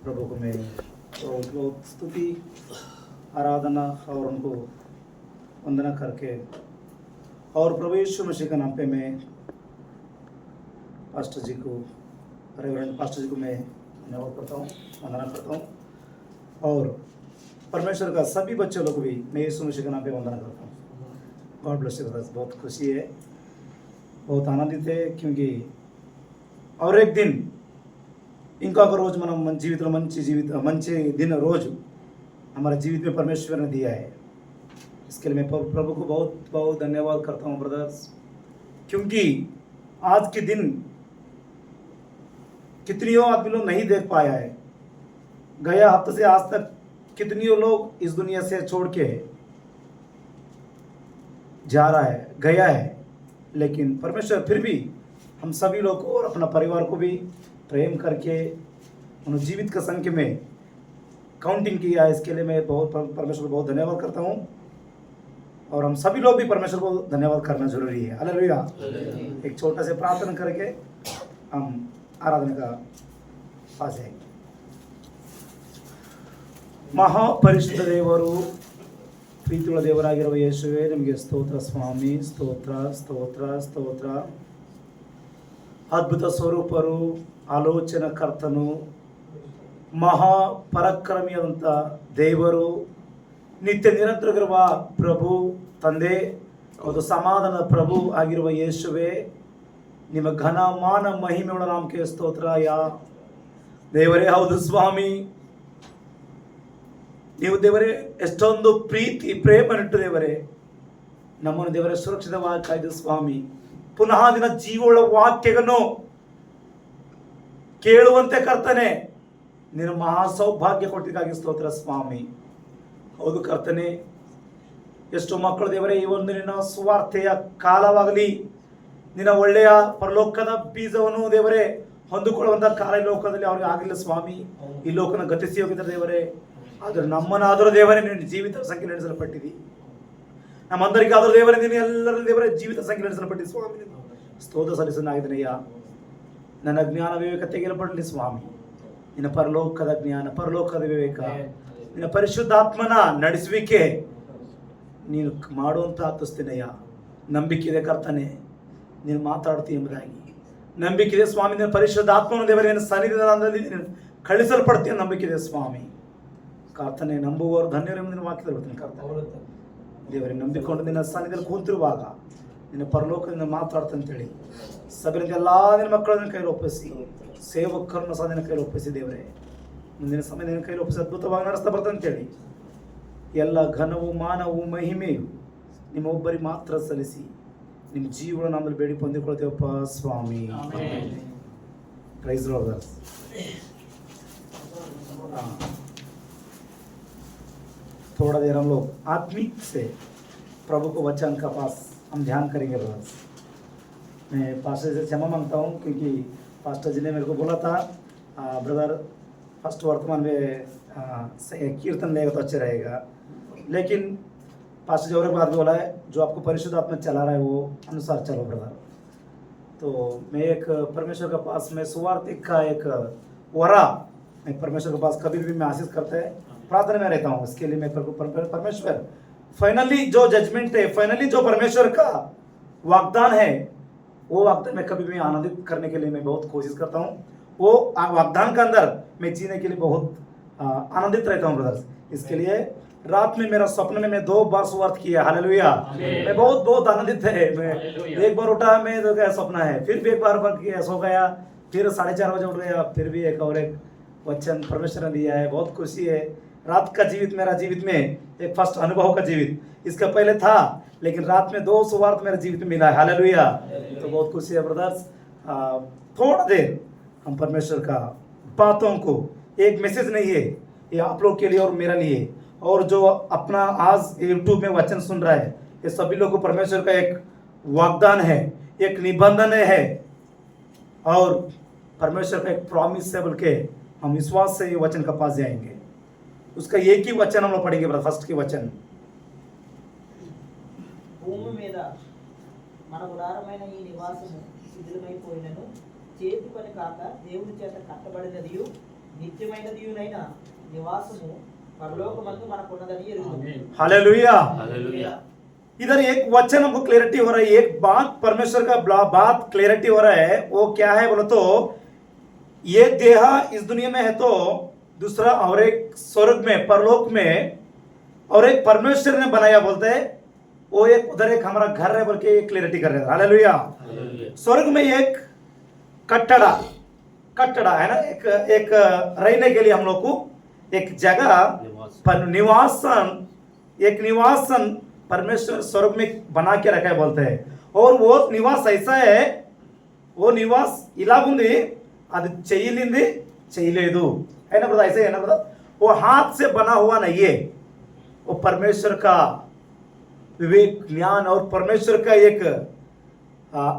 प्रभु को मैं बहुत बहुत स्तुति आराधना और उनको वंदना करके और प्रभु यीशु मसीह का नाम पे मैं पास्टर जी को रेवरेंड पास्टर जी को मैं धन्यवाद करता हूँ, वंदना करता हूँ और परमेश्वर का सभी बच्चे लोग भी मैं यीशु मसीह के नाम पे वंदना करता हूँ। God bless you brothers. बहुत खुशी है, बहुत आनंदित है क्योंकि और एक दिन ఇంకొక రోజు మనం మన జీవితంలో మంచి दिन रोज हमारे जीवित में परमेश्वर ने दिया है। इसके लिए मैं प्रभु को बहुत बहुत धन्यवाद करता हूँ ब्रदर्स, क्योंकि आज के दिन कितनियों आदमी लोग नहीं देख पाया है। गया हफ्ते से आज तक कितनियों लोग इस दुनिया से छोड़ के जा रहा है, गया है, लेकिन परमेश्वर फिर भी हम सभी लोग को और अपना परिवार को भी प्रेम करके उन्होंने जीवित का संख्या में काउंटिंग किया। इसके लिए मैं परमेश्वर को बहुत धन्यवाद करता हूँ और हम सभी लोग भी परमेश्वर को धन्यवाद करना जरूरी है। हालेलुया। एक छोटा से प्रार्थना करके हम आराधना का पास जाएंगे। ಮಹಾಪರಿಶುದ್ಧ ದೇವರು, ಪ್ರೀತಿಯುಳ್ಳ ದೇವರಾಗಿರುವ ಯೇಸುವೆ, ನಿಮಗೆ ಸ್ತೋತ್ರ ಸ್ವಾಮಿ, ಸ್ತೋತ್ರ ಸ್ತೋತ್ರ ಸ್ತೋತ್ರ. ಅದ್ಭುತ ಸ್ವರೂಪರು, ಆಲೋಚನಾ ಕರ್ತನು, ಮಹಾ ಪರಾಕ್ರಮಿಯಾದಂಥ ದೇವರು, ನಿತ್ಯ ನಿರಂತರವಿರುವ ಪ್ರಭು ತಂದೆ, ಒಂದು ಸಮಾಧಾನದ ಪ್ರಭು ಆಗಿರುವ ಯೇಸುವೆ, ನಿಮ್ಮ ಘನ ಮಾನ ಮಹಿಮೆಗಳ ನಾಮಕ್ಕೆ ಸ್ತೋತ್ರಯ ದೇವರೇ. ಹೌದು ಸ್ವಾಮಿ, ನೀವು ದೇವರೇ ಎಷ್ಟೊಂದು ಪ್ರೀತಿ ಪ್ರೇಮನಿಟ್ಟು ದೇವರೇ ನಮ್ಮನ್ನು ದೇವರೇ ಸುರಕ್ಷಿತವಾಗಿ ಕಾಯ್ದು ಸ್ವಾಮಿ, ಪುನಃ ದಿನ ಜೀವಗಳ ವಾಕ್ಯಗಳನ್ನು ಕೇಳುವಂತೆ ಕರ್ತನೆ ನೀನು ಮಹಾ ಸೌಭಾಗ್ಯ ಕೊಟ್ಟಿಗಾಗಿ ಸ್ತೋತ್ರ ಸ್ವಾಮಿ. ಹೌದು ಕರ್ತನೆ, ಎಷ್ಟೋ ಮಕ್ಕಳು ದೇವರೇ ಈ ಒಂದು ನಿನ್ನ ಸುವಾರ್ತೆಯ ಕಾಲವಾಗಲಿ, ನಿನ್ನ ಒಳ್ಳೆಯ ಪರಲೋಕದ ಬೀಜವನ್ನು ದೇವರೇ ಹೊಂದಿಕೊಳ್ಳುವಂಥ ಕಾಲ ಈ ಲೋಕದಲ್ಲಿ ಅವ್ರಿಗೆ ಆಗಲಿಲ್ಲ ಸ್ವಾಮಿ. ಈ ಲೋಕನ ಗತಿಸಿ ಹೋಗಿದ್ದಾರೆ ದೇವರೇ. ಆದರೆ ನಮ್ಮನ್ನಾದರೂ ದೇವರೇ ನಿನ್ನ ಜೀವಿತ ಸಂಖ್ಯೆ ನಡೆಸಲ್ಪಟ್ಟಿದೆ. ನಮ್ಮಂದರಿಗಾದರೂ ದೇವರೇ ನೀನು ಎಲ್ಲರ ದೇವರೇ ಜೀವಿತ ಸಂಖ್ಯೆ ನಡೆಸಲ್ಪಟ್ಟಿದೆ ಸ್ವಾಮಿ. ಸ್ತೋತ್ರ ಸಲ್ಲಿಸನಾಗಿದೆಯಯ್ಯ. ನನ್ನ ಜ್ಞಾನ ವಿವೇಕ ತೆಗೆಯಲ್ಪಡಲಿ ಸ್ವಾಮಿ. ನಿನ್ನ ಪರಲೋಕದ ಜ್ಞಾನ, ಪರಲೋಕದ ವಿವೇಕ, ನಿನ್ನ ಪರಿಶುದ್ಧಾತ್ಮನ ನಡೆಸುವಿಕೆ ನೀನು ಮಾಡುವಂಥ ಆತಸ್ತಿನಯ್ಯ. ನಂಬಿಕೆ ಇದೆ ಕರ್ತನೆ, ನೀನು ಮಾತಾಡ್ತೀಯ ಎಂಬುದಾಗಿ ನಂಬಿಕೆ ಇದೆ ಸ್ವಾಮಿ. ನಿನ್ನ ಪರಿಶುದ್ಧಾತ್ಮನ ದೇವರೇ ನಿನ್ನ ಸನ್ನಿಧಾನದಲ್ಲಿ ನೀನು ಕಳಿಸಲ್ಪಡ್ತೀಯ ನಂಬಿಕೆ ಇದೆ ಸ್ವಾಮಿ. ಕರ್ತನೆ, ನಂಬುವವರು ಧನ್ಯರು ನಿನ್ನ ವಾಕ್ಯದಲ್ಲಿ ಬರ್ತೀನಿ ಕರ್ತನೆ. ದೇವರೇ, ನಂಬಿಕೊಂಡು ನಿನ್ನ ಸನ್ನಿಧಿಯಲ್ಲಿ ಕೂತಿರುವಾಗ ನಿನ್ನ ಪರಲೋಕದಿಂದ ಮಾತಾಡ್ತಂತೇಳಿ ಸಭೆಯಿಂದ ಎಲ್ಲ ನಿನ್ನ ಮಕ್ಕಳನ್ನ ಕೈಲಿ ಒಪ್ಪಿಸಿ, ಸೇವಕರನ್ನು ಸಹ ನಿನ್ನ ಕೈಲಿ ಒಪ್ಪಿಸಿ ದೇವರೇ, ಮುಂದಿನ ಸಮಯ ನಿನ್ನ ಕೈಲಿ ಒಪ್ಪಿಸಿ ಅದ್ಭುತವಾಗಿ ನಡೆಸ್ತಾ ಬರ್ತಂತೇಳಿ ಎಲ್ಲ ಘನವು ಮಾನವು ಮಹಿಮೆಯು ನಿಮ್ಮ ಒಬ್ಬರಿಗೆ ಮಾತ್ರ ಸಲ್ಲಿಸಿ ನಿಮ್ಮ ಜೀವನ ನಮ್ಮಲ್ಲಿ ಬೇಡಿ ಹೊಂದಿಕೊಳ್ತೇವಪ್ಪ ಸ್ವಾಮಿ. Price lord. थोड़ा देर हम लोग आत्मिक से प्रभु को वचन का पास हम ध्यान करेंगे ब्रदर्स। मैं पास्टर से क्षमा मांगता हूँ क्योंकि पास्टर जी ने मेरे को बोला था ब्रदर फर्स्ट वर्तमान में कीर्तन लेगा तो अच्छा रहेगा, लेकिन पास्टर जी और एक बात भी बोला है, जो आपको परिशुद्ध आत्मा चला रहा है वो अनुसार चलो ब्रदर। तो मैं एक परमेश्वर के पास में सुवार्तिक का एक वरा मैं परमेश्वर के पास कभी भी मैं आशीष करते हैं, प्रार्थना में रहता हूँ। इसके लिए मैं परमेश्वर फाइनली जो जजमेंट है, फाइनली जो परमेश्वर का वाग्दान है, वो वाग्दान मैं कभी भी आनंदित करने के लिए मैं बहुत कोशिश करता हूँ। वो वाग्दान के अंदर मैं जीने के लिए बहुत आनंदित रहता हूँ ब्रदर्स। इसके लिए रात में मेरा सपने में मैं 2 बार सुवार्त किया। हालेलुया। मैं बहुत बहुत आनंदित है। मैं एक बार उठा, मैं तो क्या सपना है, फिर भी एक बार सो गया, फिर 4:30 बजे उठ गया, फिर भी एक और एक वचन परमेश्वर ने दिया है। बहुत खुशी है। रात का जीवित मेरा जीवित में एक फर्स्ट अनुभव का जीवित इसका पहले था, लेकिन रात में 2 सुवार्त मेरे जीवित में मिला है। हालेलुया। तो बहुत खुशी है ब्रदर्स। थोड़ा देर हम परमेश्वर का बातों को, एक मैसेज नहीं है ये आप लोग के लिए और मेरे लिए, और जो अपना आज यूट्यूब में वचन सुन रहा है, ये सभी लोग को परमेश्वर का एक वाग्दान है, एक निबंधन है, और परमेश्वर का एक प्रॉमिस है, बल्कि हम विश्वास से ये वचन का पास जाएंगे। उसका एक ही वचन हम लोग पढ़ेंगे ब्रदर, फर्स्ट के वचन। భూమి మీద మన ఉదారమైన ఈ నివాసము శిథిలమైపోయినను చేతి పని కాక దేవుడి చేత కట్టబడినదియు నిత్యమైన దీవునైన నివాసము పరలోకమందు మనకున్నదని ఎరుగుదుము. हालेलुया। हालेलुया। इधर एक वचन हमको क्लियरिटी हो रहा है, एक बात परमेश्वर का बात क्लियरिटी हो रहा है। वो क्या है बोलो तो, ये देह इस दुनिया में है तो दूसरा और एक स्वर्ग में परलोक में और एक परमेश्वर ने बनाया बोलते हैं, वो एक उधर एक हमारा घर है बोल के क्लियरिटी कर रहे हैं। हालेलुया। हालेलुया। स्वर्ग में एक कट्टड़ा कट्टड़ा है ना, एक एक रहने के लिए हम लोग को एक जगह निवास। पर निवासन, एक निवासन परमेश्वर स्वर्ग में बना के रखा है बोलते हैं। और वो निवास ऐसा है, वो निवास इलागुंदी అది చేయలింది చేయలేదు है ना ब्रदर, ऐसे है ना ब्रदर। वो हाथ से बना हुआ नहीं है, वो परमेश्वर का विवेक ज्ञान और परमेश्वर का एक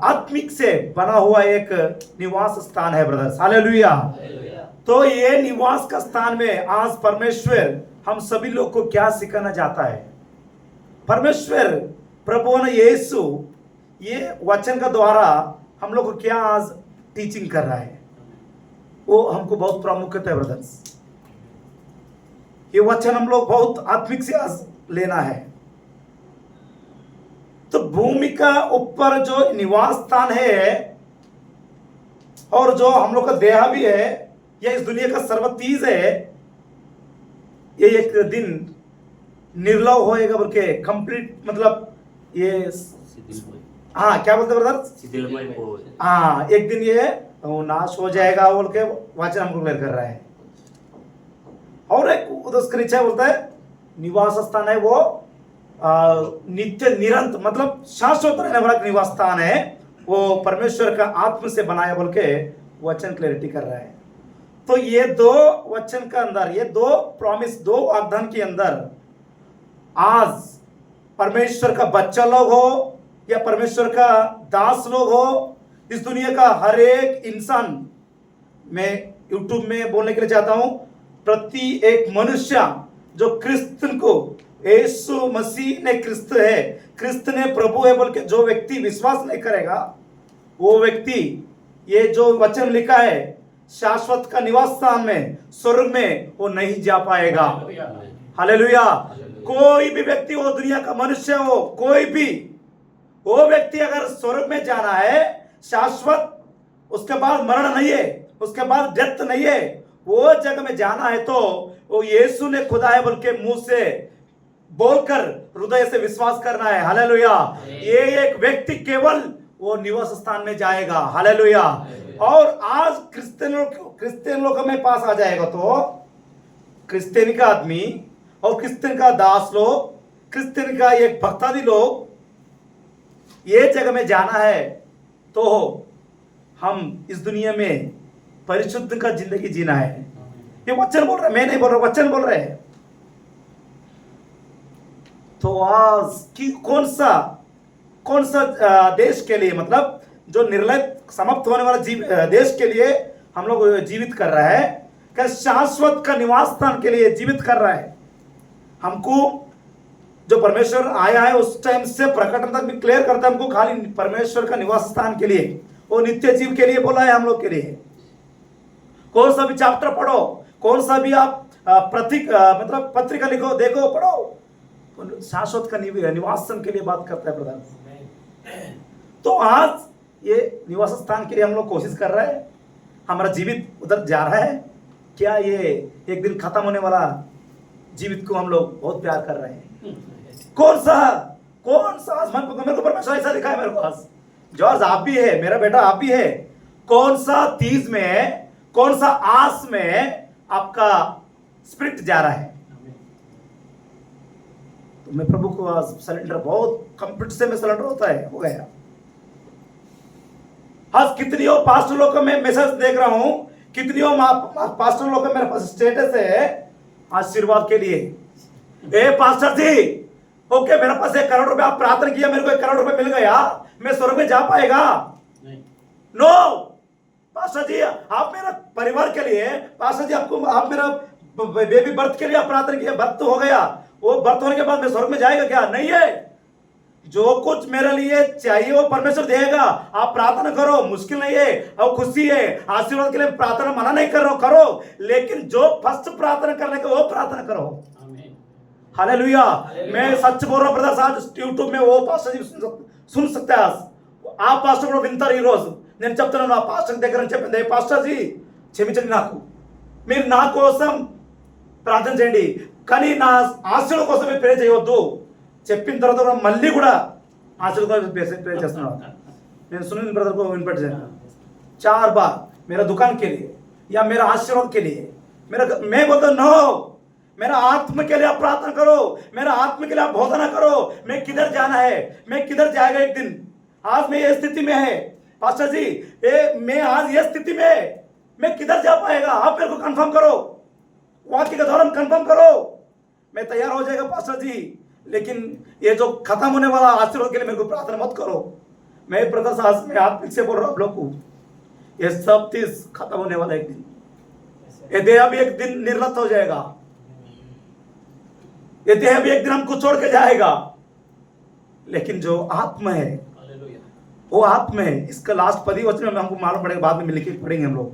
आत्मिक से बना हुआ एक निवास स्थान है ब्रदर्स। हालेलुया। हालेलुया। तो ये निवास का स्थान में आज परमेश्वर हम सभी लोग को क्या सिखाना चाहता है। परमेश्वर प्रभु ने यीशु ये वचन का द्वारा हम लोग को क्या आज टीचिंग कर रहा है, वो हमको बहुत प्रामुख्यता है ब्रदर्स। ये वचन हम लोग बहुत आत्मिक से आज लेना है। तो भूमि का ऊपर जो निवास स्थान है और जो हम लोग का देह भी है, यह इस दुनिया का सर्वतीज है, ये एक दिन निर्लव होएगा बोल के कंप्लीट, मतलब ये शिथिलमय। हाँ क्या बोलते ब्रदर, शिथिलमय होय। हाँ एक दिन ये नाश हो जाएगा बोल के वचन हमको क्लियर कर रहा है। और एक उसका नीचे बोलता है निवास स्थान है वो नित्य निरंतर, मतलब शाश्वत रहने वाला निवास स्थान है, वो परमेश्वर का आत्म से बनाया बोल के वचन क्लैरिटी कर रहा है। तो ये दो वचन का अंदर, ये दो प्रॉमिस, दो वाग्दान के अंदर आज परमेश्वर का बच्चा लोग हो या परमेश्वर का दास लोग हो, इस दुनिया का हर एक इंसान, मैं यूट्यूब में बोलने के लिए चाहता हूं, प्रति एक मनुष्य जो क्रिस्तन को, यीशु मसीह ने क्रिस्त है, क्रिस्त ने प्रभु है बोल के जो व्यक्ति विश्वास नहीं करेगा, वो व्यक्ति ये जो वचन लिखा है शाश्वत का निवास स्थान में स्वर्ग में वो नहीं जा पाएगा। हालेलुया। कोई भी व्यक्ति हो, दुनिया का मनुष्य हो, कोई भी वो व्यक्ति अगर स्वर्ग में जाना है शाश्वत, उसके बाद मरण नहीं है, उसके बाद डेथ नहीं है, वो जगह में जाना है तो वो यीशु ने खुदा है बोल के मुंह से बोलकर हृदय से विश्वास करना है। हालेलुया। ये एक व्यक्ति केवल वो निवास स्थान में जाएगा। हालेलुया। और आज क्रिश्चियन लोग में पास आ जाएगा तो क्रिश्चियन का आदमी और क्रिश्चियन का दास लोग, क्रिश्चियन का एक भक्तादी लोग, ये जगह में जाना है तो हम इस दुनिया में परिशुद्ध का जिंदगी जीना है। ये वचन बोल रहे, मैं नहीं बोल रहा, वचन बोल रहे हैं। तो आज की कौन सा देश के लिए, मतलब जो निर्लय समाप्त होने वाला देश के लिए हम लोग जीवित कर रहा है, क्या शाश्वत का निवास स्थान के लिए जीवित कर रहा है। हमको जो परमेश्वर आया है उस टाइम से प्रकटन तक भी क्लियर करता है हमको, खाली परमेश्वर का निवास स्थान के लिए, वो नित्य जीव के लिए बोला है हम लोग के लिए। कौन सा भी चैप्टर पढ़ो, कौन सा भी आप मतलब पत्रिका लिखो, देखो, पढ़ो, शाश्वत का निवास स्थान के लिए बात करता है प्रधान। तो आज ये निवास स्थान के लिए हम लोग कोशिश कर रहे हैं, हमारा जीवित उधर जा रहा है। क्या ये एक दिन खत्म होने वाला जीवित को हम लोग बहुत प्यार कर रहे हैं। कौन सा आसमान को, मेरे को परमेश्वर ऐसा दिखा है मेरे को आज, जॉर्ज आप भी है, मेरा बेटा आप भी है, कौन सा तीज में, कौन सा आस में आपका स्पिरिट जा रहा है। तो मैं प्रभु को आज सरेंडर, बहुत कंप्लीट से मैं सरेंडर होता है, हो गया। आज कितनी और पास्टर लोग का मैं मैसेज देख रहा हूं, कितनी और पास्टर लोग का मेरे पास स्टेटस है आशीर्वाद के लिए। ए पास्टर जी, ओके मेरे पास 1 करोड़ रुपए, आप प्रार्थना किया, मेरे को 1 करोड़ रुपए मिल गया, मैं स्वर्ग में जा पाएगा? नो पास्टर जी, आप मेरा परिवार के लिए, पास्टर जी आपको, आप मेरा बेबी बर्थ के लिए आप प्रार्थना किया, बर्थ तो हो गया, वो बर्थ होने के बाद मैं स्वर्ग में जाएगा क्या? नहीं है। जो कुछ मेरे लिए चाहिए वो परमेश्वर देगा। आप प्रार्थना करो, मुश्किल नहीं है और खुशी है, आशीर्वाद के लिए प्रार्थना मना नहीं कर रहा हूं, करो, लेकिन जो फर्स्ट प्रार्थना करने का वो प्रार्थना करो। हालेलुया। मैं सच बोल रहा हूं ब्रदर्स, आज यूट्यूब में वो पास्टर जी सुन सकते हैं। ఆ పాస్టర్ కూడా వింటారు ఈరోజు నేను చెప్తున్నాను। ఆ పాస్టర్ దగ్గర చెప్పింది, ఏ పాస్టర్ జీ క్షమించండి, మీరు నా కోసం ప్రార్థన చేయండి, కానీ నా ఆశల కోసం మీరు ప్రే చేయవద్దు। చెప్పిన తర్వాత కూడా మళ్ళీ కూడా ఆశల కోసం ప్రే చేస్తున్నాను। నేను सुनील ब्रदर को इनवाइट किया 4 बार मेरा दुकान के लिए या मेरा आशीर्वाद के लिए। मैं बोलता नो, मेरा आत्मा के लिए आप प्रार्थना करो, मेरा आत्मा के लिए आप बोधना करो। मैं किधर जाना है, मैं किधर जाएगा एक दिन। आज मैं ये स्थिति में है पास्टर जी, मैं आज ये स्थिति में है, मैं किधर जा पाएगा, आप मेरे को कंफर्म करो, वाक्य के दौरान कंफर्म करो, मैं तैयार हो जाएगा पास्टर जी। लेकिन ये जो खत्म होने वाला आशीर्वाद के लिए मेरे को प्रार्थना मत करो। मैं ब्रदर्स आज मैं आत्मिक से बोल रहा हूं आप लोग को, ये सब चीज खत्म होने वाला एक दिन। ये देह भी एक दिन निर्लत हो जाएगा, ये देह भी एक दिन हमको छोड़ के जाएगा, लेकिन जो आत्मा है वो आत्मा है। इसका लास्ट 10 वचन में हमको मालूम पड़ेगा, बाद में लिख के पढ़ेंगे हम लोग।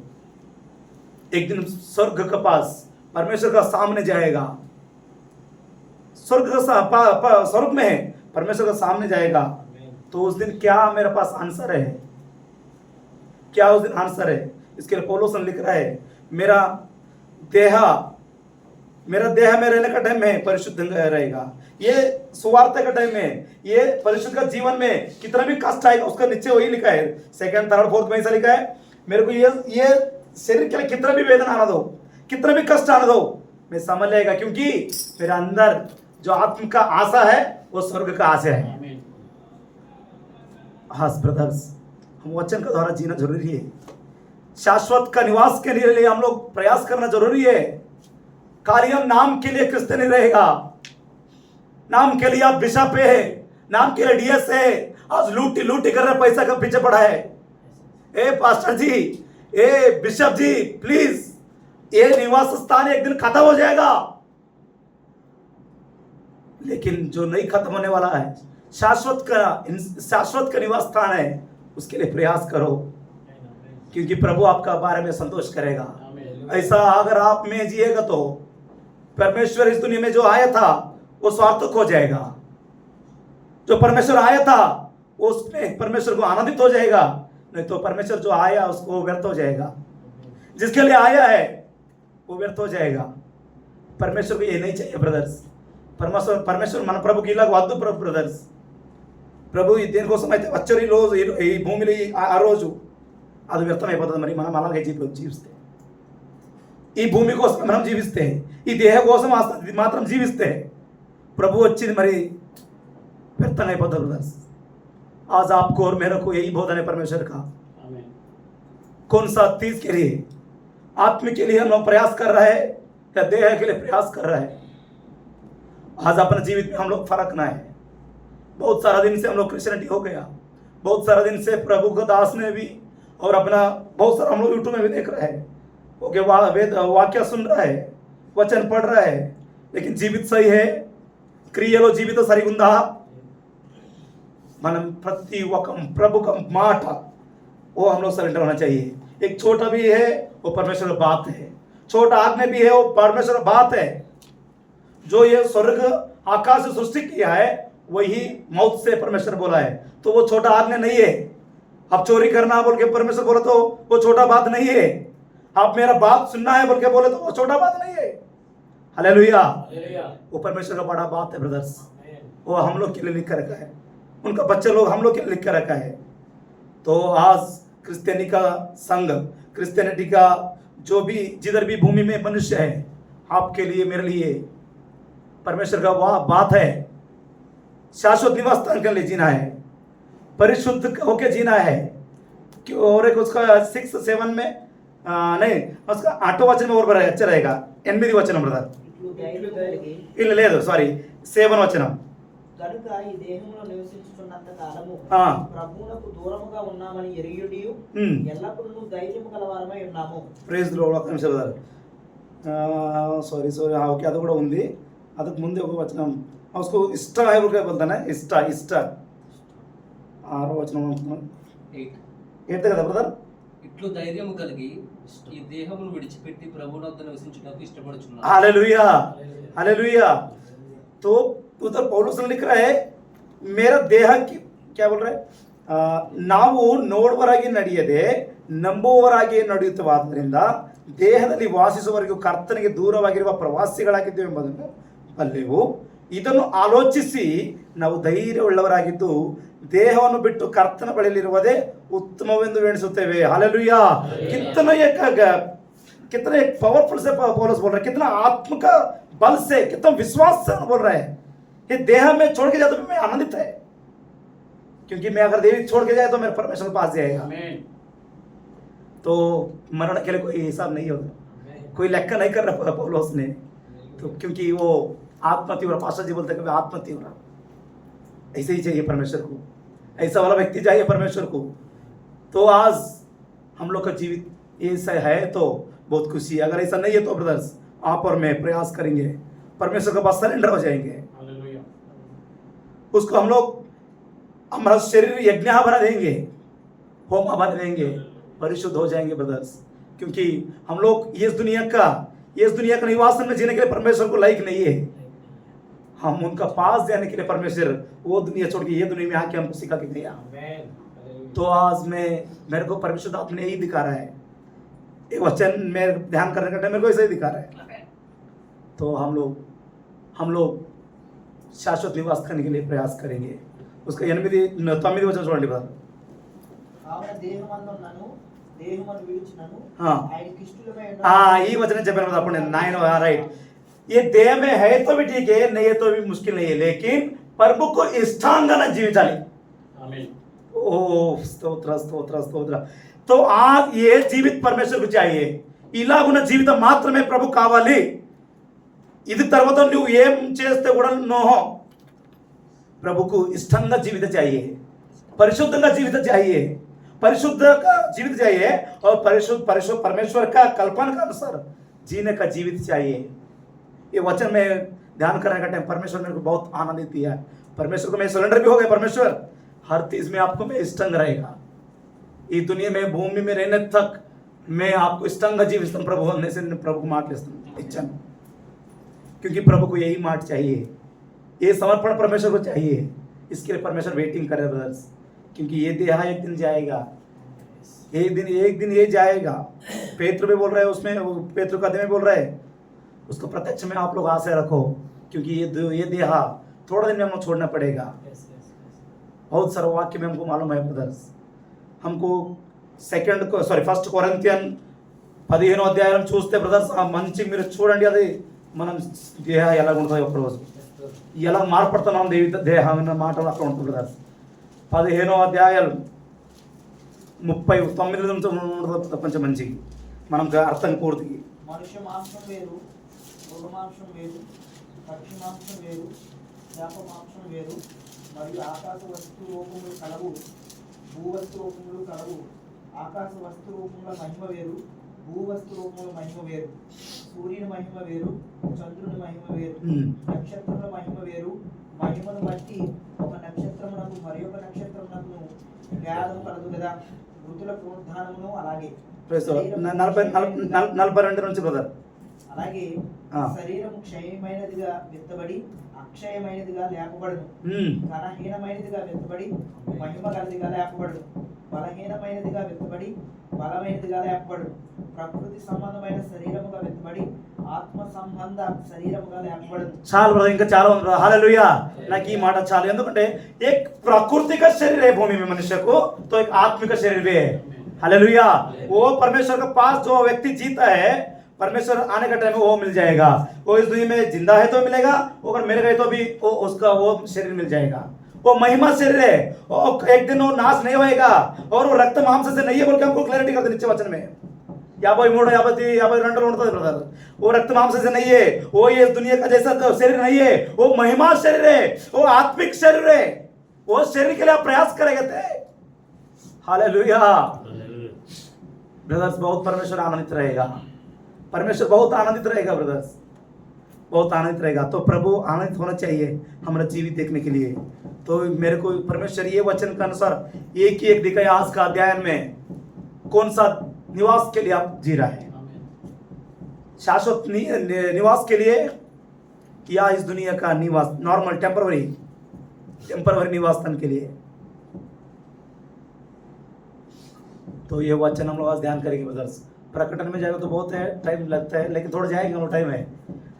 एक दिन स्वर्ग के पास परमेश्वर का सामने जाएगा, स्वर्ग में है, परमेश्वर का सामने जाएगा। तो उस दिन क्या मेरे पास आंसर है, क्या उस दिन आंसर है? इसके लिए पौलुस लिख रहा है, मेरा देह में रहने का टाइम में परिशुद्ध रहेगा। ये सुवार्थ का टाइम में, ये परिशुद्ध का जीवन में कितना भी कष्ट आएगा उसका नीचे वही लिखा है, 2nd 3rd 4th में ऐसा लिखा है, मेरे को ये शरीर के लिए कितना भी वेदना आना दो, कितना भी कष्ट आना दो, मैं समझ लेगा, क्योंकि मेरे अंदर जो आत्म का आशा है वो स्वर्ग का आशा है। हाँ ब्रदर्स, हम वचन का द्वारा जीना जरूरी है। शाश्वत का निवास के लिए हम लोग प्रयास करना जरूरी है। खाली हम नाम के लिए क्रिश्चियन नहीं रहेगा, नाम के लिए आप बिशप है, नाम के लिए डीएस है, आज लूटी कर रहे पैसा का पीछे पड़ा है। ए पास्टर जी, ए बिशप जी, प्लीज, ये निवास स्थान एक दिन खत्म हो जाएगा, लेकिन जो नहीं खत्म होने वाला है, शाश्वत का निवास स्थान है, उसके लिए प्रयास करो, क्योंकि प्रभु आपका बारे में संतोष करेगा। ऐसा अगर आप में जिएगा तो परमेश्वर इस दुनिया में जो आया था वो स्वार्थक हो जाएगा। जो परमेश्वर आया था उसमें परमेश्वर को आनंदित हो जाएगा, नहीं तो परमेश्वर जो आया उसको व्यर्थ हो जाएगा। जिसके लिए आया है वो व्यर्थ हो जाएगा। परमेश्वर को ये नहीं चाहिए ब्रदर्स। परमेश्वर మన ప్రభు ఇలాగ వద్దు బ్రదర్స్। ప్రభు దేనికోసం అయితే వచ్చారు ఈ భూమిలో ఆ రోజు, అది వ్యర్థం అయిపోతుంది। మరి మనం అలాగే జీవిస్తే, ఈ భూమి కోసం మనం జీవిస్తే, ఈ దేహ కోసం మాత్రం జీవిస్తే ప్రభు వచ్చింది మరి व्यर्थం అయిపోతుంది ब्रदर्स। आज आपको और मेरे को यही बोधन है परमेश्वर का। कौन सा चीज के लिए, आत्मा के लिए हम लोग प्रयास कर रहे हैं या देह के लिए प्रयास कर रहे हैं? आज अपने जीवित में हम लोग फर्क ना है। बहुत सारा दिन से हम लोग क्रिश्चियनिटी हो गया, बहुत सारा दिन से प्रभु को दास ने भी और अपना बहुत सारा हम लोग यूट्यूब में भी देख रहे हैं, ओके, वेद वाक्य सुन रहा है, वचन पढ़ रहा है, लेकिन जीवित सही है, क्रियलो जीवित सरिगुंदा। మనం ప్రతి ఒక్క प्रभु का మాట वो हम लोग सरेंडर होना चाहिए। एक छोटा भी है वो परमेश्वर का बात है, छोटा आज्ञा भी है वो परमेश्वर का बात है। जो ये स्वर्ग आकाश से सृष्टि किया है वही मौत से परमेश्वर बोला है, तो वो छोटा आज्ञा नहीं है। आप चोरी करना बोल के परमेश्वर बोले तो वो छोटा बात नहीं है। आप मेरा बात सुनना है बोल के बोले तो वो छोटा बात नहीं है। हालेलुया। वो परमेश्वर का बड़ा बात है ब्रदर्स, वो हम लोग के लिए लिख कर रखा है, उनका बच्चे लोग हम लोग के लिए लिख कर रखा है। तो आज क्रिश्चियनिटी का संघ, क्रिश्चियनिटी का जो भी जिधर भी भूमि में मनुष्य है, आपके लिए मेरे लिए परमेश्वर का वह बात है। शाश्वत निवास स्थान के लिए जीना है, परिशुद्ध होके जीना है। और एक उसका 6 7 में नहीं, उसका 8वां वचन में और बड़ा अच्छा रहेगा, 8వ వచనం బ్రదర్, ಇಲ್ಲ లేదు సారీ 7వ వచనం। కనుక ఈ దేహంలో నివసించుచున్నంత కాలము ఆ. ప్రభువునకు దూరముగా ఉన్నామని ఎరియుడియు ఎల్లప్పుడూ ధైర్యము గలవారమై ఉన్నాము। Praise the Lord. ఒక నిమిషం బ్రదర్, సారీ ఓకే, అది కూడా ఉంది। ಅದಕ್ಕೆ ಮುಂದೆ ಹೋಗೋ ವಚನ उसको ಇಷ್ಟ ಹೇಳ್ಬಿಟ್ಟು ಬಂತಾನೆ ಇಷ್ಟ ಇಷ್ಟ 6వ వచనం ఏంటి కదా బ్రదర్ ఇట్లు ధైర్యము కలిగి ఈ దేహమును విడిచిపెట్టి ప్రభువునొద్ద నివసించుటకు ఇష్టపడుచున్నాను हालेलुया हालेलुया तो उधर पौलुस ने लिख रहा है मेरा देह की क्या बोल रहा है ನಾವು ನೋಡುವರಾಗಿ ನಡೆಯದೆ ನಂಬುವವರಾಗಿ ನಡೆಯುತ್ತವಾದ್ದರಿಂದ ದೇಹದಲ್ಲಿ ವಾಸಿಸುವವರೆಗೂ ಕರ್ತನಿಗೆ ದೂರವಾಗಿರುವ ಪ್ರವಾಸಿಗಳಾಗಿದ್ದೇವೆ ಎಂಬುದನ್ನು ಬಲ್ಲೆವು ಇದನ್ನು ಆಲೋಚಿಸಿ ನಾವು ಧೈರ್ಯವುಳ್ಳವರಾಗಿದ್ದು ದೇಹವನ್ನು ಬಿಟ್ಟು ಕರ್ತನ ಬಳಿಯಲ್ಲಿರುವುದೇ ಉತ್ತಮವೆಂದು ಎಣಿಸುತ್ತೇವೆ हालेलुया कितना एक पावरफुल से पौलुस बोल रहा है कितना आत्म का बल से कितना विश्वास से बोल रहा है ये देह में छोड़ के जाए तो मैं आनंदित है क्योंकि मैं अगर देह छोड़ के जाए तो मेरे परमेश्वर के पास जाएगा तो मरण के लिए कोई हिसाब नहीं होगा कोई लेक्का नहीं कर रहा पौलुस ने तो क्योंकि वो आत्मा तीव्र पास्टर जी बोलते हैं आत्मा तीव्र ऐसे ही चाहिए परमेश्वर को ऐसा वाला व्यक्ति चाहिए परमेश्वर को तो आज हम लोग का जीवित ऐसा है तो बहुत खुशी है अगर ऐसा नहीं है तो ब्रदर्स आप और मैं प्रयास करेंगे परमेश्वर के पास सरेंडर हो जाएंगे उसको हम लोग हमारा शरीर यज्ञ बना देंगे होमा बना देंगे परिशुद्ध हो जाएंगे ब्रदर्स क्योंकि हम लोग इस दुनिया का निवास में जीने के लिए परमेश्वर को लायक नहीं है हम उनका पास जाने के लिए परमेश्वर वो दुनिया छोड़ के ये दुनिया में आके हमको सिखा के गया तो आज मेरे को परमेश्वर आत्मा ने यही दिखा रहा है एक वचन में ध्यान करने का टाइम मेरे को ऐसा ही दिखा रहा है तो हम लोग शाश्वत निवास करने के लिए प्रयास करेंगे उसका 9వ వచనం చూడండి బ్రదర్ కావున దేహమందున్నను దేహమును విడిచినను ఆయనకి ఇష్టమైన ఈ వచనం చెప్పాను కదా అప్పుడు నేను 9 राइट ये देह में है तो भी ठीक है नहीं है तो भी मुश्किल नहीं है लेकिन प्रभु को इष्टांगना जीविताली आमीन ओ स्तोत्र स्तोत्र स्तोत्र तो आज ये जीवित परमेश्वर को चाहिए ఇలాగున్న జీవితం మాత్రమే ప్రభు కావాలి ఇది తర్వాత నువ్వు ఏం చేస్తే కూడా నోహో ప్రభుకు ఇష్టంగా జీవితం चाहिए परिशुद्धంగా జీవితం चाहिए परिशुद्ध का जीवित चाहिए और परिशुद्ध परमेश्वर का कल्पना के अनुसार जीने का जीवित चाहिए ये वचन में ध्यान करने का टाइम परमेश्वर मेरे को बहुत आनंदित दिया है परमेश्वर को मैं सरेंडर भी हो गया परमेश्वर हर चीज में आपको मैं इष्टंग रहेगा इस दुनिया में भूमि में रहने तक मैं आपको इष्टंग जीवित प्रभु होने से प्रभु को माट लेता हूँ क्योंकि प्रभु को यही माट चाहिए ये समर्पण परमेश्वर को चाहिए इसके लिए परमेश्वर वेटिंग करे ब्रदर्स क्योंकि ये देहा एक दिन जाएगा एक दिन ये जाएगा पेत्र भी बोल रहे हैं उसमें पेत्र का में बोल रहे हैं उसको प्रत्यक्ष में आप लोग आशा रखो क्योंकि ये देहा थोड़ा दिन में हमको छोड़ना पड़ेगा बहुत सारा वाक्य में हमको मालूम है ब्रदर्स हमको फर्स्ट కొరింథియన్ 15వ అధ్యాయం చూస్తే బ్రదర్స్ ఆ మంచి మీరు చూడండి అది మనం దేహ ఎలా ఉంటుందో ఒక రోజు ఎలా మార్పడుతున్నాం దేహం అన్న మాటలు అక్కడ ఉంటుంది బ్రదర్స్ 15వ అధ్యాయం 39 నుంచి కొంచెం మంచి మనం అర్థం పూర్తిగా మనుష్య మాంసం వేరు మృగ మాంసం వేరు పక్షి మాంసం వేరు చేప మాంసం వేరు మరియు ఆకాశ వస్తు రూపములు కలవు భూవస్తు రూపములు కలవు ఆకాశ వస్తు రూపముల మహిమ వేరు భూవస్తు రూపముల మహిమ వేరు సూర్యుని మహిమ వేరు చంద్రుని మహిమ వేరు నక్షత్రముల మహిమ వేరు మహిమను బట్టి ఒక నక్షత్రమునకు మరి ఒక నక్షత్రమునకు భేదము కలదు కదా మృతుల పునరుద్ధానమును అలాగే 42 నుంచి బ్రదర్ అలాగే శరీరము క్షయమైనదిగా విత్తబడి అక్షయమైనదిగా లేపబడును ఘనహీనమైనదిగా విత్తబడి మహిమ గలదిగా లేపబడును బలహీనమైనదిగా విత్తబడి బలమైనదిగా లేపబడును ప్రకృతి సంబంధమైన శరీరముగా విత్తబడి ఆత్మ సంబంధ శరీరముగా లేపబడును చాలు బ్రదర్ ఇంకా చాలా ఉంది హల్లెలూయా నాకు ఈ మాట చాలు ఎందుకంటే एक प्रकृति का शरीर है भूमि में मनुष्य को तो एक आत्मिक शरीर भी है हालेलुया वो परमेश्वर के पास जो व्यक्ति जीता है परमेश्वर आने का टाइम में वो मिल जाएगा वो इस दुनिया में जिंदा है तो मिलेगा अगर मेरे गए तो भी वो उसका वो शरीर मिल जाएगा वो महिमा शरीर है वो एक दिन वो नाश नहीं होएगा और वो रक्त मांस से नहीं है बोल के हमको क्लैरिटी करते नीचे वचन में 53 52 ఉంటుంది ब्रदर वो रक्त मांस से नहीं है वो ये दुनिया का जैसा शरीर नहीं है वो महिमा शरीर है वो आत्मिक शरीर है वो शरीर के लिए आप प्रयास करेंगे हालेलुया ब्रदर्स बहुत परमेश्वर आनंदित रहेगा परमेश्वर बहुत आनंदित रहेगा ब्रदर्स बहुत आनंदित रहेगा। तो प्रभु आनंदित होना चाहिए हमारा जीवित देखने के लिए। तो मेरे को परमेश्वर ये वचन के अनुसार एक ही एक दिखाया आज का अध्ययन में कौन सा निवास के लिए आप जी रहा है, शाश्वत निवास के लिए या इस दुनिया का निवास, नॉर्मल टेम्परवरी निवास स्थान के लिए। तो ये वचन हम लोग आज ध्यान करेंगे ब्रदर्स। प्रकटन में जाएगा तो बहुत है टाइम लगता है, लेकिन थोड़ा जाएंगे हम लोग, टाइम है।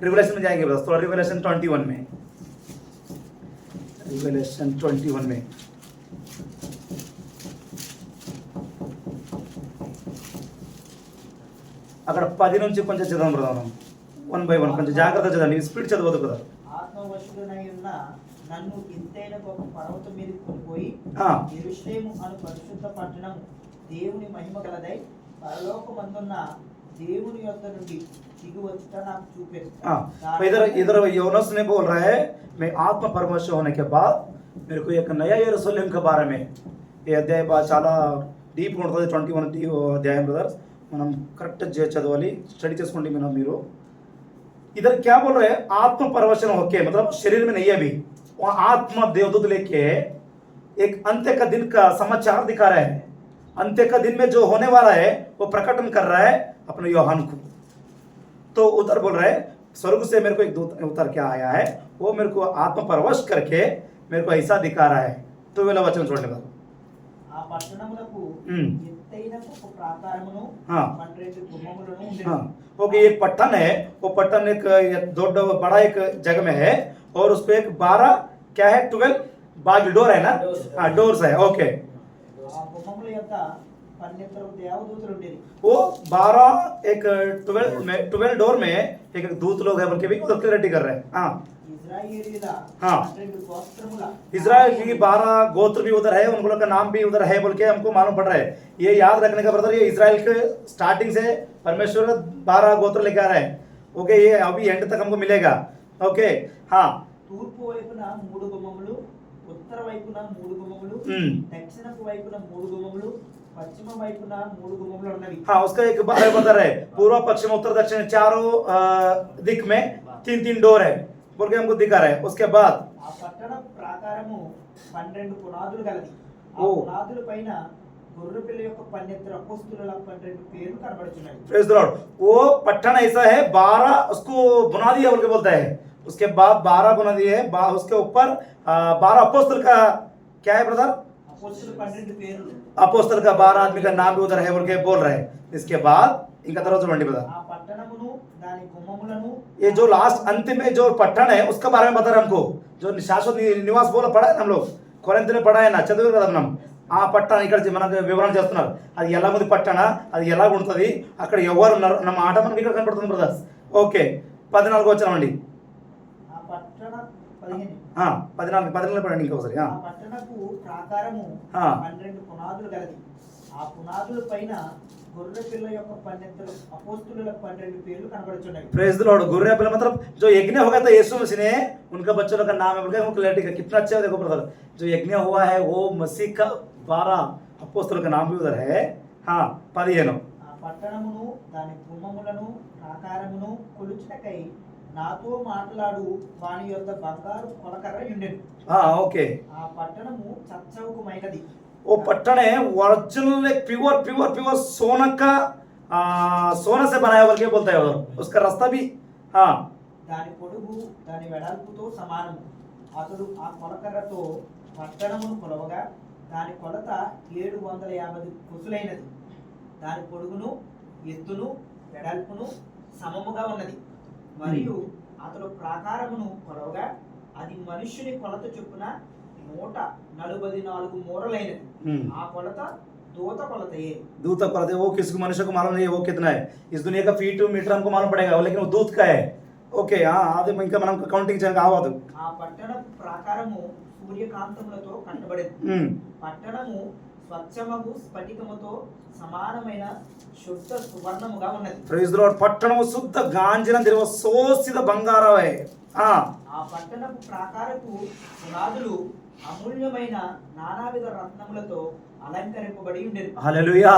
रिवलेशन में जाएंगे ब्रदर्स, थोड़ा रिवलेशन 21 में, रिवलेशन 21 में అక్కడ 10 నుంచి కొంచెం చదవం బ్రదర్, 1 by 1 కొంచెం జాగ్రత్తగా చదవండి, స్పీడ్ చదవద్దు బ్రదర్. ఆత్మవశుడనై ఉన్న నన్ను ఇంతైన గొప్ప పర్వతం మీద కొనిపోయి యెరూషలేము అను పరిశుద్ధ పట్టణం దేవుని మహిమ గలదై పరలోకమందున్న దేవుని యొద్ద నుండి దిగి వచ్చుట నాకు చూపెను. इधर योनस ने बोल रहा है, मैं आत्मा परमेश्वर होने के बाद मेरे को एक नया यरूशलेम के बारे में, ये अध्याय చాలా డీప్ ఉంటుంది 21 అధ్యాయం బ్రదర్స్. మనం కరెక్ట్ చదవాలి, స్టడీ చేసుకోండి మీరు. इधर क्या बोल रहे हैं, आत्म परवशन होके, मतलब शरीर में नहीं है अभी, वो आत्मा देवदूत लेके एक अंत्य का दिन का समाचार दिखा रहा है. अंत्य का दिन में जो होने वाला है वो प्रकटन कर रहा है अपने यूहन्ना को. तो उधर बोल रहा है स्वर्ग से मेरे को एक दूत उतर के आया है, वो मेरे को आत्म परवश करके मेरे को ऐसा दिखा रहा है. तो वेला वचन छोड़ने वाला ఆ పట్టణమునకు ఎత్తైన ఒక ప్రాకారమును 12 గుమ్మములను ఉండెను. ओके, एक पट्टन है, वो पट्टन एक बड़ा एक जगह में है, और उस पे एक 12 क्या है, 12 बाग डोर है ना, हाँ डोर्स है. ओके, ఆ గుమ్మముల యొక్క 12 దేవదూతలు ఉండేవి. वो 12 एक 12 डोर में एक दूत लोग है बोल के भी उधर क्लैरिटी कर रहे हैं. हाँ, ఇశ్రాయేలీయుల हाँ, 12 గోత్రముల इजराइल की 12 गोत्र भी उधर है, उन लोगों का नाम भी उधर है बोल के हमको मालूम पड़ रहा है. ये याद रखने का ब्रदर, ये इजराइल के स्टार्टिंग से परमेश्वर 12 गोत्र लेके आ रहे हैं. ओके, ये अभी एंड तक हमको मिलेगा. ओके, हाँ, తూర్పు వైపున 3 గుమ్మములు, ఉత్తర వైపున 3 గుమ్మములు, దక్షిణపు వైపున 3 గుమ్మములు, పశ్చిమ వైపున 3 గుమ్మములు ఉన్నవి. हाँ, उसका एक बार बता रहे, पूर्व पश्चिम उत्तर दक्षिण चारों दिक में 3 डोर है बोल के हमको दिखा रहा है. उसके बाद ఆ పట్టణ ప్రాకారము 12 పునాదులు గలది. ఆ ఓ. పునాదుల పైన గొర్రెపిల్ల యొక్క 12 అపోస్తలుల 12 పేర్లు కనబడుచున్నాయి. Praise the Lord. वो पट्टन ऐसा है, 12 उसको बुनियादी है बोल के बोलता है. उसके बाद 12 बुनियादी है, उसके ऊपर 12 अपोस्तल का क्या है ब्रदर, అపోస్తలుల 12 పేర్లు. अपोस्तल का 12 आदमी का नाम भी उधर है बोल के बोल रहे हैं. इसके बाद इनका तरफ से ब्रदर, ఆ పట్టణమును దాని గుమ్మములను, ये जो लास्ट अंतिम में जो पट्टन है उसके बारे में बता रहे हमको, जो शाश्वत निवास बोला पढ़ा है हम लोग, కొరింథీ में पढ़ा है ना, చదివారు కదా మనం. ఆ పట్టణ ఇక్కడ మనకు వివరణ చేస్తున్నారు, అది ఎలా ఉంది పట్టణ, అది ఎలా ఉంటుంది, అక్కడ ఎవరు ఉన్నారు అన్న మాట మనకి ఇక్కడ కనపడుతుంది బ్రదర్స్. ఓకే, 14 వచ్చామండి. ఆ పట్టణ 15 14 పడండి ఇంకొకసారి. ఆ పట్టణపు ప్రాకారము 12 పునాదులు గలది. ఆ పునాదుల పైన గొర్రెపిల్ల యొక్క 12 అపోస్తలుల 12 పేర్లు కనబడుచున్నాయి. Praise the Lord. गुर्रे पिल्ला मतलब जो यज्ञ होगा था यीशु मसीह ने, उनका बच्चों का नाम है बोल के हमको क्लैरिटी का कितना अच्छा है. देखो ब्रदर, जो यज्ञ हुआ है वो मसीह का 12 अपोस्तलों का नाम भी उधर है. हाँ, 15 ఆ పట్టణమును దాని గుమ్మములను ప్రాకారమును కొలుచుటకై నాతో మాట్లాడు వాని యొక్క బంగారు కొలకర్ర ఉండెను. हाँ, ओके. ఆ పట్టణము చచ్చౌకమైనది. वो पट्टन है ओरिजिनल एक प्योर सोना का सोना से बनाया हुआ बोलता है उधर. उसका रास्ता भी हाँ, దాని పొడుగు దాని వెడల్పుతో సమానము. అతడు ఆ కొలకర్రతో పట్టణమును కొలవగా దాని కొలత 750 కొసులైనది. దాని పొడుగును ఎత్తును వెడల్పును సమముగా ఉన్నది. మరియు అతడు ప్రాకారమును కొలవగా అది మనుష్యుని కొలత చొప్పున 144 మూరలైనది. ఆ కొలత దూత కొలతయే. दूत का कोलते वो किसी मनुष्य को मालूम नहीं है वो कितना है. इस दुनिया का फीट मीटर हमको मालूम पड़ेगा, लेकिन वो दूत का है. ఓకే, అది ఇంకా మనం కౌంటింగ్ చేయడానికి అవ్వదు. ఆ పట్టణ ప్రాకారము సూర్యకాంతములతో కట్టబడింది. పట్టణము స్వచ్ఛమగు స్ఫటికముతో సమానమైన శుద్ధ సువర్ణముగా ఉన్నది. Praise the Lord. పట్టణము శుద్ధ గాంజిన దిరవ సోసిద బంగారవే. ఆ పట్టణపు ప్రాకారపు పునాదులు అమూల్యమైన నానావిధ రత్నములతో अलंकरिंपबड़ी ఉండెను. हालेलुया.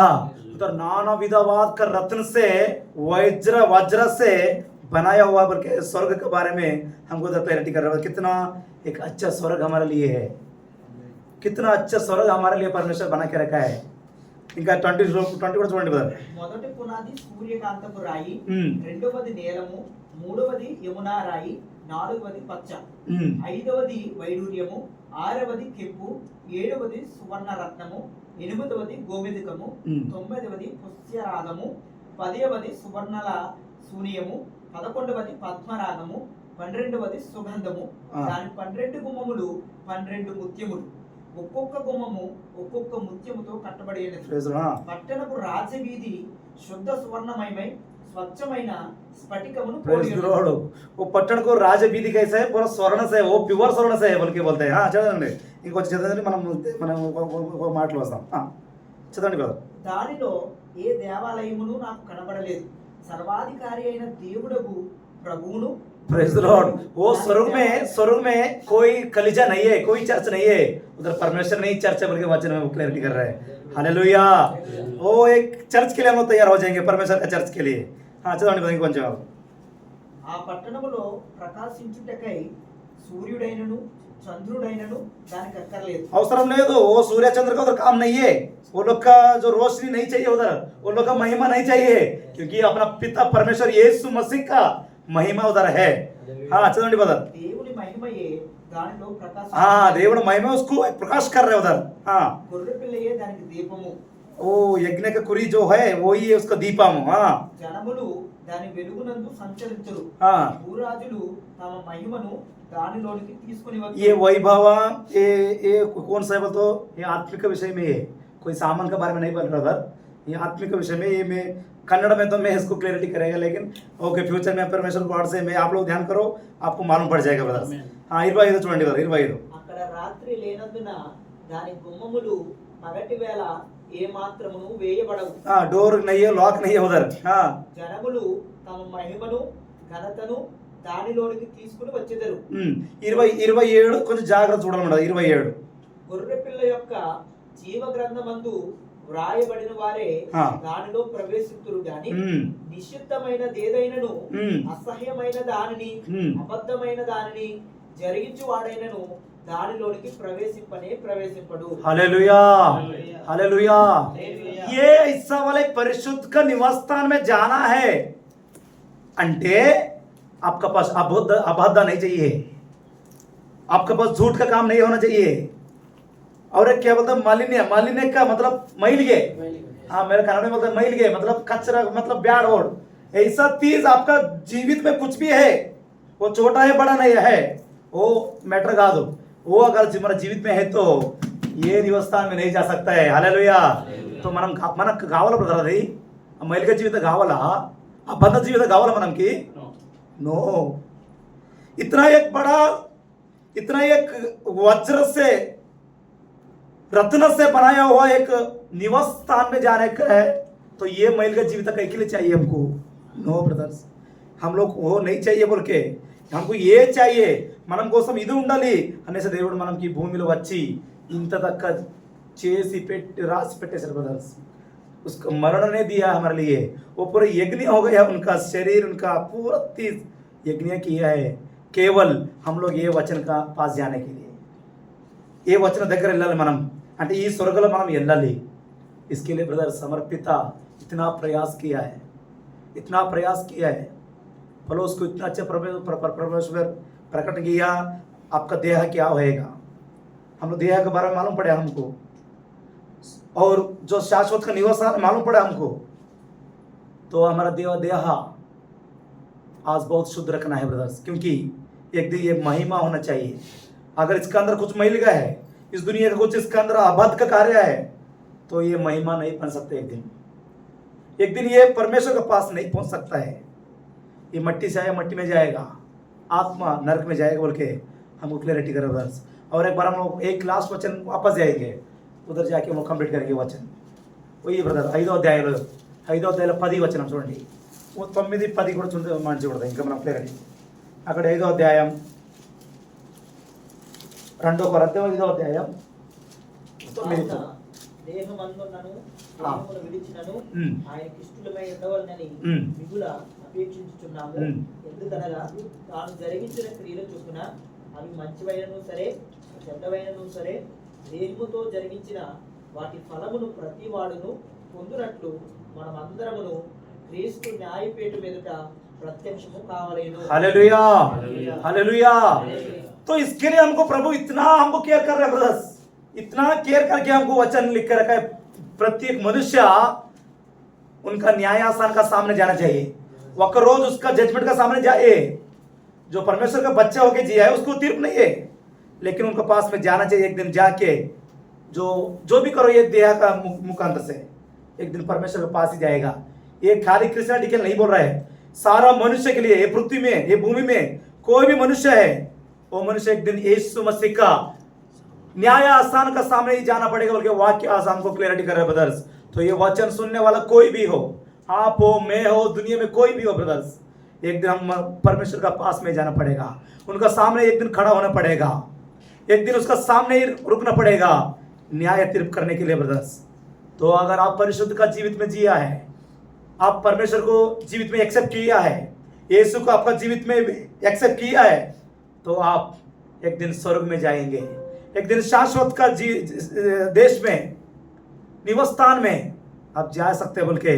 उधर नाना विधवाद का रत्न से वज्र से बनाया हुआ बल्कि स्वर्ग के बारे में हमको तो क्लैरिटी कर रहा है कितना एक अच्छा स्वर्ग हमारे लिए है, कितना अच्छा स्वर्ग हमारे लिए परमेश्वर बना के रखा है। ఇంకా 20 కూడా చూడండి బ్రదర్. మొదటి పునాది సూర్యకాంతపు రాయి, మ్మ్. రెండవది నీలము, మూడవది యమునా రాయి, నాలుగవది పచ్చ, మ్మ్. ఐదవది వైడూర్యము, ఆరవది కెంపు, ఏడవది సువర్ణ రత్నము, ఎనిమిదవది గోమెదికము, మ్మ్. తొమ్మిదవది పుష్యరాగము, పదవది సువర్ణల శూన్యము, 11వది పద్మరాగము, 12వది సుగంధము. దాని 12 గుమ్మములు 12 ముత్యములు, ఒక్కొక్క గుమ్మము ఒక్కొక్క ముత్యముతో కట్టబడి ఉన్నది. పట్టణపు రాజవీధి శుద్ధ సువర్ణమయమై స్వచ్ఛమైన స్ఫటికమును పోలి ఉన్నది. वो पट्टण को राजवीधि कैसा है, पूरा स्वर्ण से, वो प्योर स्वर्ण से है बोल के बोलते हैं. చదవండి ఇంకొంచెం చదవండి, మనం ఒక మాటలు వస్తాం. చదవండి బ్రదర్. దానిలో ఏ దేవాలయమును నాకు కనబడలేదు, సర్వాధికారి అయిన దేవుడగు ప్రభువును. Praise the Lord. वो स्वर्ग में कोई कलीजा नहीं है, कोई चर्च नहीं है, उधर परमेश्वर नहीं चर्च है बल्कि वचन में क्लैरिटी कर रहा है. हालेलुया. वो एक चर्च के लिए हम लोग तैयार हो जाएंगे, परमेश्वर का चर्च के लिए. చదవండి బ్రదర్ కొంచెం. ఆ పట్టణములో ప్రకాశించుటకై సూర్యుడైనను చంద్రుడైనను దానికి అక్కర్లేదు. అవసరం లేదు. वो सूर्य चंद्र का उधर काम नहीं है, वो लोग का जो रोशनी नहीं चाहिए उधर, वो लोग का महिमा नहीं चाहिए, क्योंकि अपना पिता परमेश्वर यीशु मसीह का महिमा उधर है. చదవండి బ్రదర్. దేవుని మహిమయే దానిలో ప్రకాశం. దేవుడు महिमा उसको प्रकाश कर रहे उधर. గొర్రె పిల్లయే దానికి దీపము. ओ यज्ञ का कुरी जो है वही है उसका दीपम. జనములు దాని వెలుగునందు సంచరించరు. భూరాజులు తమ మహిమను దానిలోనికి తీసుకొని వచ్చారు. ये वैभव ये कौन सा है बोल तो ये आत्मिक विषय में है, कोई सामान के बारे में नहीं बोल रहा उधर. ये आत्मिक विषय में, ये मैं कन्नड़ में तो मैं इसको क्लैरिटी करेगा, लेकिन ओके फ्यूचर में परमेश्वर गॉड से मैं आप लोग ध्यान करो, आपको मालूम पड़ जाएगा ब्रदर. 25 చూడండి బ్రదర్. 25 అక్కడ రాత్రి లేనందున దాని గుమ్మములు పగటి వేళ ఏ మాత్రమును వేయబడవు. डोर नहीं है, लॉक नहीं है उधर. జనములు తమ మహిమను ఘనతను దానిలోనికి తీసుకుని వచ్చేదరు. 27 కొంచెం జాగ్రత్త చూడాలన్నమాట. 27 గొర్రె పిల్ల యొక్క జీవ గ్రంథమందు వ్రాయబడిన వారే దానిలో ప్రవేశిస్తురు గాని నిషిద్ధమైన దేదైనను అసహ్యమైన దానిని అబద్ధమైన దానిని జరిగించు వాడైనను దానిలోనికి ప్రవేశింపడు. हालेलुया. हालेलुया. ये ऐसा वाले परिशुद्ध का निवास स्थान में जाना है अंटे आपका पास अबद्ध नहीं चाहिए, आपके पास झूठ का काम नहीं होना चाहिए. और एक क्या बोलते हैं, मालिन्य का मतलब मैल गए. मेरे कन्नड़ में बोलते हैं मैल गए मतलब कचरा, मतलब ब्याड ओड. ऐसा चीज आपका जीवित में कुछ भी है, वो छोटा है बड़ा नहीं है, वो मैटर का दो. वो अगर हमारा जीवित में है तो ये निवस्थान में नहीं जा सकता है. हालेलुया. तो మనకు కావాలా బ్రదర్ అది? మైలిక జీవితం కావాలా? అబద్ధ జీవితం కావాలా మనకి? नो. इतना एक बड़ा, इतना एक वज्र से रत्न से बनाया हुआ एक निवास स्थान में जाने का है, तो ये मैल का जीवित कई के लिए चाहिए हमको? No brothers. हम लोग वो नहीं चाहिए बोल के, हमको ये चाहिए. మనం కోసం ఇది ఉండాలి అనేసి దేవుడు మనకి భూమిలో వచ్చి ఇంత తక్క చేసి రాసి పెట్టేశారు బ్రదర్స్. उसको मरण ने दिया हमारे लिए. वो पूरा यज्ञ हो गया, उनका शरीर, उनका पूरा तीज यज्ञ किया है केवल हम लोग ये वचन का पास जाने के लिए. ये वचन దగ్గర వెళ్ళాలి మనం, అంటే ఈ స్వర్గంలో మనం వెళ్ళాలి. इसके लिए ब्रदर समर्पित इतना प्रयास किया है, इतना प्रयास किया है. फलो उसको इतना अच्छा परमेश्वर प्रकट किया. आपका देह क्या होएगा, हम लोग देह के बारे में मालूम पड़े हमको, और जो शाश्वत का निवास मालूम पड़ा हमको. तो हमारा देह आज बहुत शुद्ध रखना है ब्रदर्स, क्योंकि एक दिन ये महिमा होना चाहिए. अगर इसके अंदर कुछ मैल का है, इस दुनिया का कुछ इसके अंदर अबद्ध का कार्य है, तो ये महिमा नहीं बन सकते. एक दिन ये परमेश्वर के पास नहीं पहुंच सकता है. ये मट्टी से आया मट्टी में जाएगा, आत्मा नरक में जाएगा बोल के हमको क्लैरिटी करें ब्रदर्स. और एक बार हम लोग एक लास्ट वचन वापस जाएंगे, उधर जाके हम लोग कंप्लीट करेंगे वचन. वही ब्रदर 5వ అధ్యాయంలో 10 వచనం చూడండి. 9, 10 కూడా చూడదు ఇంకా మనం క్లియర్గా. అక్కడ 5వ అధ్యాయం 2 కొరింథీ 5వ అధ్యాయం 9. దేహమందున్నను దేహమును విడిచినను ఆయనకి ఇష్టలమై ఉండవలనని మిగుల అపేక్షించుచున్నాము. ఎందుకనగా తాను జరిగించిన క్రియల చొప్పున అవి మంచివైనను సరే చెడ్డవైనను సరే దేహముతో జరిగించిన వాటి ఫలమును ప్రతి వాడును పొందునట్లు మనమందరమును క్రీస్తు న్యాయపీఠం ఎదుట ప్రత్యక్షము కావలేను. Hallelujah hallelujah. हालेलुया। तो इसके लिए हमको प्रभु इतना हमको केयर कर रहे हैं ब्रदर्स, इतना केयर करके हमको वचन लिख कर रखा है। प्रत्येक मनुष्य उनका न्यायासन का सामने जाना चाहिए, वक्त रोज उसका जजमेंट का सामने जाए। जो परमेश्वर का बच्चा होके जिया है उसको तीर्प नहीं है, लेकिन उनके पास में जाना चाहिए एक दिन जाके। जो भी करो ये देह का मुखांतर से एक दिन परमेश्वर के पास ही जाएगा। ये खाली कृष्णा डिकेल नहीं बोल रहा है, सारा मनुष्य के लिए, ये पृथ्वी में, ये भूमि में कोई भी मनुष्य है, वो मनुष्य एक दिन यीशु मसीह का न्याय आसान का सामने ही जाना पड़ेगा बोल के वाक्य आज हमको क्लियरिटी कर रहे हैं ब्रदर्स। तो ये वचन सुनने वाला कोई भी हो, आप हो, मैं हो, दुनिया में कोई भी हो ब्रदर्स, एक दिन हम परमेश्वर का पास में जाना पड़ेगा, उनका सामने एक दिन खड़ा होना पड़ेगा, एक दिन उसका सामने ही रुकना पड़ेगा न्याय तीर्प करने के लिए ब्रदर्स। तो अगर आप परिशुद्ध का जीवित में जिया है, आप परमेश्वर को जीवित में एक्सेप्ट किया है, यीशु को आपका जीवित में एक्सेप्ट किया है, तो आप एक दिन स्वर्ग में जाएंगे, एक दिन शाश्वत का देश में, निवास स्थान में आप जा सकते बोल के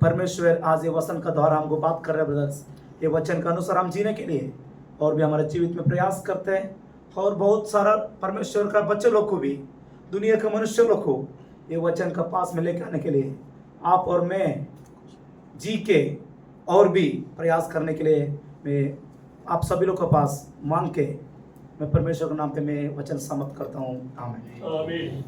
परमेश्वर आज ये वचन का द्वारा हमको बात कर रहे हैं ब्रदर्स। ये वचन का अनुसार हम जीने के लिए और भी हमारे जीवित में प्रयास करते हैं, और बहुत सारा परमेश्वर का बच्चे लोग को भी, दुनिया के मनुष्य लोग को ये वचन का पास में लेकर आने के लिए आप और मैं जी के और भी प्रयास करने के लिए मैं आप सभी लोग के पास मांग के मैं परमेश्वर के नाम पे मैं वचन समाप्त करता हूँ। आमीन।